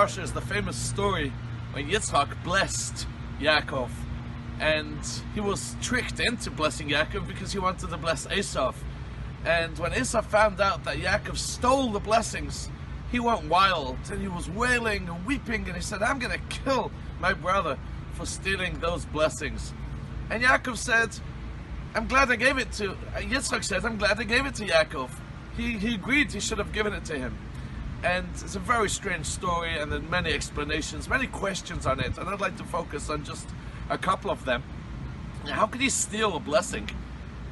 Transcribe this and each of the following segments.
Parshas is the famous story when Yitzchak blessed Yaakov, and he was tricked into blessing Yaakov because he wanted to bless Esav. And when Esav found out that Yaakov stole the blessings, he went wild and he was wailing and weeping, and he said, I'm going to kill my brother for stealing those blessings. And Yaakov said, I'm glad I gave it to, Yitzchak said, I'm glad I gave it to Yaakov. He agreed he should have given it to him. And it's a very strange story, and there are many explanations, many questions on it, and I'd like to focus on just a couple of them. Now, how could he steal a blessing?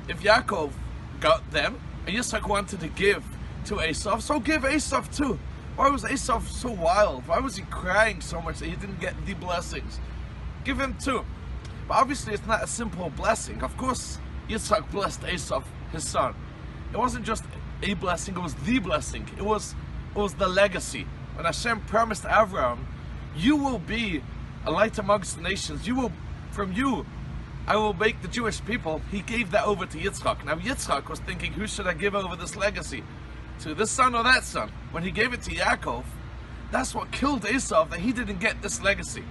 If Yaakov got them, and Yitzchak wanted to give to Esav, so give Esav too. Why was Esav so wild? Why was he crying so much that he didn't get the blessings? Give him too. But obviously it's not a simple blessing. Of course, Yitzchak blessed Esav, his son. It wasn't just a blessing, it was the blessing. It was the legacy. When Hashem promised Avraham, you will be a light amongst the nations. From you, I will make the Jewish people. He gave that over to Yitzchak. Now Yitzchak was thinking, who should I give over this legacy? To this son or that son? When he gave it to Yaakov, that's what killed Esav, that he didn't get this legacy.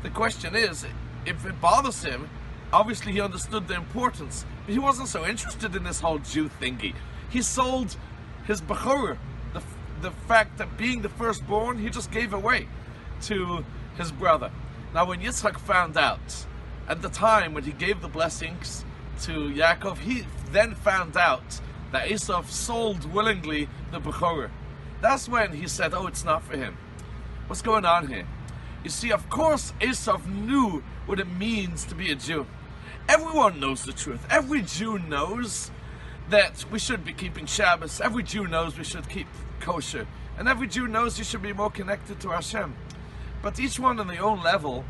The question is, if it bothers him, obviously he understood the importance, but he wasn't so interested in this whole Jew thingy. He sold his Bechorah, the fact that being the firstborn, he just gave away to his brother. Now when Yitzchak found out, at the time when he gave the blessings to Yaakov, he then found out that Esav sold willingly the Bechorah. That's when he said, oh, it's not for him. What's going on here? You see, of course Esav knew what it means to be a Jew. Everyone knows the truth. Every Jew knows that we should be keeping Shabbos. Every Jew knows we should keep kosher. And every Jew knows you should be more connected to Hashem. But each one on their own level,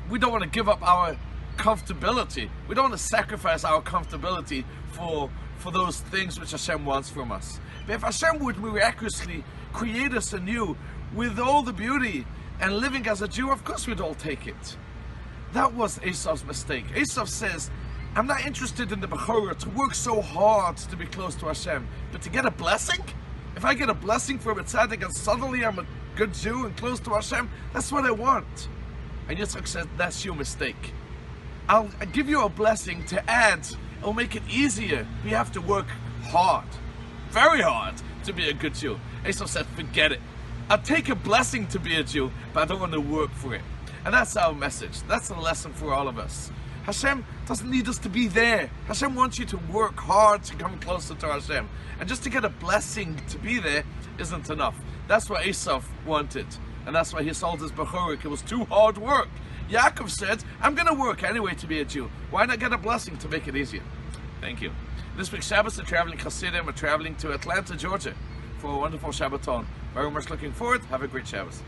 we don't want to give up our comfortability. We don't want to sacrifice our comfortability for those things which Hashem wants from us. But if Hashem would miraculously create us anew with all the beauty and living as a Jew, of course we'd all take it. That was Esav's mistake. Esav says, I'm not interested in the Bechorah, to work so hard to be close to Hashem, but to get a blessing? If I get a blessing from a tzaddik and suddenly I'm a good Jew and close to Hashem, that's what I want. And Yitzchak says, that's your mistake. I'll give you a blessing to add. It'll make it easier. We have to work hard, very hard, to be a good Jew. Esav said, forget it. I'll take a blessing to be a Jew, but I don't want to work for it. And that's our message. That's a lesson for all of us. Hashem doesn't need us to be there. Hashem wants you to work hard to come closer to Hashem. And just to get a blessing to be there isn't enough. That's what Esav wanted. And that's why he sold his Bechorah. It was too hard work. Yaakov said, I'm going to work anyway to be a Jew. Why not get a blessing to make it easier? Thank you. This week's Shabbos, we're traveling Hasidim. We're traveling to Atlanta, Georgia for a wonderful Shabbaton. Very much looking forward. Have a great Shabbos.